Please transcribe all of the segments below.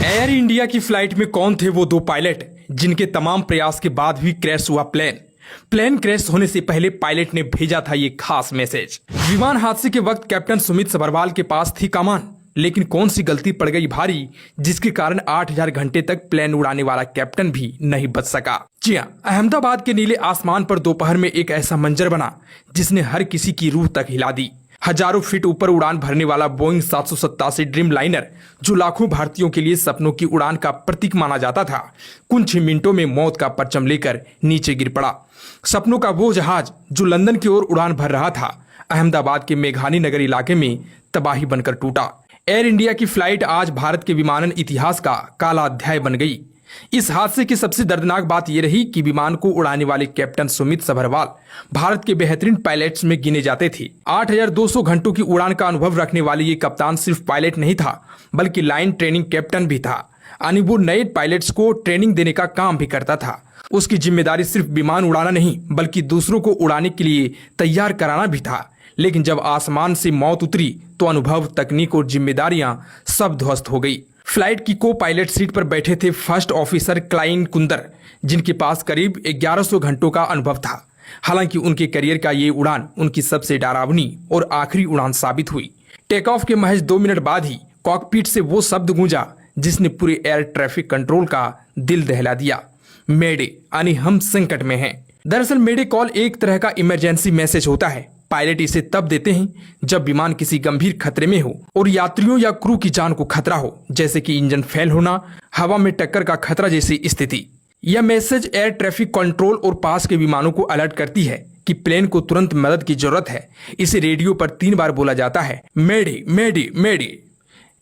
Air India की flight में कौन थे वो दो पायलट जिनके तमाम प्रयास के बाद भी क्रैश हुआ प्लेन क्रैश होने से पहले पायलट ने भेजा था ये खास मैसेज। विमान हादसे के वक्त कैप्टन सुमित सभरवाल के पास थी कमान, लेकिन कौन सी गलती पड़ गई भारी जिसके कारण 8000 घंटे तक प्लेन उड़ाने वाला कैप्टन भी नहीं बच सका। जी हां, अहमदाबाद के नीले आसमान पर दोपहर में एक ऐसा मंजर बना जिसने हर किसी की रूह तक हिला दी। हजारों फीट ऊपर उड़ान भरने वाला बोइंग 787 ड्रीम लाइनर, जो लाखों भारतीयों के लिए सपनों की उड़ान का प्रतीक माना जाता था, कुछ ही मिनटों में मौत का परचम लेकर नीचे गिर पड़ा। सपनों का वो जहाज जो लंदन की ओर उड़ान भर रहा था, अहमदाबाद के मेघानी नगर इलाके में तबाही बनकर टूटा। एयर इंडिया की फ्लाइट आज भारत के विमानन इतिहास का काला अध्याय बन गई। इस हादसे की सबसे दर्दनाक बात यह रही कि विमान को उड़ाने वाले कैप्टन सुमित सभरवाल भारत के बेहतरीन पायलट्स में गिने जाते थे। 8200 घंटों की उड़ान का अनुभव रखने वाले ये कप्तान सिर्फ पायलट नहीं था, बल्कि लाइन ट्रेनिंग कैप्टन भी था। यानी वो नए पायलट्स को ट्रेनिंग देने का काम भी करता था। उसकी जिम्मेदारी सिर्फ विमान उड़ाना नहीं, बल्कि दूसरों को उड़ाने के लिए तैयार कराना भी था। लेकिन जब आसमान से मौत उतरी तो अनुभव, तकनीक और जिम्मेदारियां सब ध्वस्त हो गई। फ्लाइट की को पायलट सीट पर बैठे थे फर्स्ट ऑफिसर क्लाइन कुंदर, जिनके पास करीब 1100 घंटों का अनुभव था। हालांकि उनके करियर का ये उड़ान उनकी सबसे डरावनी और आखिरी उड़ान साबित हुई। टेक ऑफ के महज 2 मिनट बाद ही कॉकपिट से वो शब्द गूंजा जिसने पूरे एयर ट्रैफिक कंट्रोल का दिल दहला दिया, मेडे, यानी हम संकट में हैं। दरअसल मेडे कॉल एक तरह का इमरजेंसी मैसेज होता है। पायलट इसे तब देते हैं जब विमान किसी गंभीर खतरे में हो और यात्रियों या क्रू की जान को खतरा हो, जैसे कि इंजन फेल होना, हवा में टक्कर का खतरा जैसी स्थिति। यह मैसेज एयर ट्रैफिक कंट्रोल और पास के विमानों को अलर्ट करती है कि प्लेन को तुरंत मदद की जरूरत है। इसे रेडियो पर 3 बार बोला जाता है, मेडे मेडे मेडे।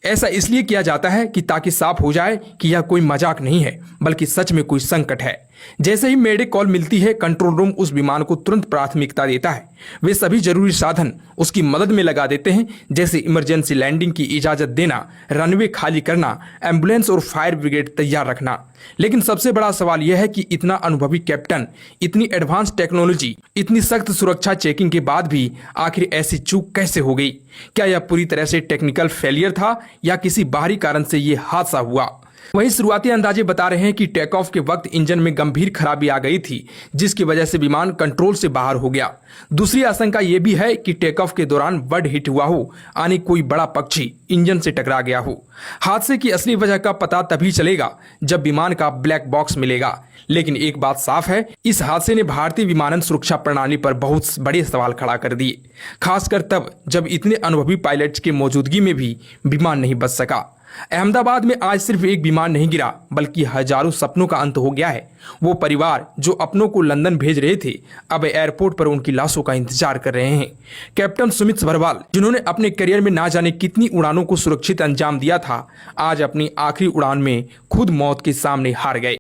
ऐसा इसलिए किया जाता है कि ताकि साफ हो जाए कि यह कोई मजाक नहीं है, बल्कि सच में कोई संकट है। जैसे ही मेडे कॉल मिलती है, कंट्रोल रूम उस विमान को तुरंत प्राथमिकता देता है। वे सभी जरूरी साधन उसकी मदद में लगा देते हैं, जैसे इमरजेंसी लैंडिंग की इजाजत देना, रनवे खाली करना, एम्बुलेंस और फायर ब्रिगेड तैयार रखना। लेकिन सबसे बड़ा सवाल यह है कि इतना अनुभवी कैप्टन, इतनी एडवांस टेक्नोलॉजी, इतनी सख्त सुरक्षा चेकिंग के बाद भी आखिर ऐसी चूक कैसे हो गई? क्या यह पूरी तरह से टेक्निकल फेलियर था या किसी बाहरी कारण से यह हादसा हुआ? वहीं शुरुआती अंदाजे बता रहे हैं कि टेक ऑफ के वक्त इंजन में गंभीर खराबी आ गई थी, जिसकी वजह से विमान कंट्रोल से बाहर हो गया। दूसरी आशंका यह भी है कि टेक ऑफ के दौरान बर्ड हिट हुआ हो, यानी कोई बड़ा पक्षी इंजन से टकरा गया हो। हादसे की असली वजह का पता तभी चलेगा जब विमान का ब्लैक बॉक्स मिलेगा। लेकिन एक बात साफ है, इस हादसे ने भारतीय विमानन सुरक्षा प्रणाली पर बहुत बड़े सवाल खड़ा कर दिए, खासकर तब जब इतने अनुभवी पायलट्स की मौजूदगी में भी विमान नहीं बच सका। अहमदाबाद में आज सिर्फ एक विमान नहीं गिरा, बल्कि हजारों सपनों का अंत हो गया है। वो परिवार जो अपनों को लंदन भेज रहे थे, अब एयरपोर्ट पर उनकी लाशों का इंतजार कर रहे हैं। कैप्टन सुमित सभरवाल, जिन्होंने अपने करियर में ना जाने कितनी उड़ानों को सुरक्षित अंजाम दिया था, आज अपनी आखिरी उड़ान में खुद मौत के सामने हार गए।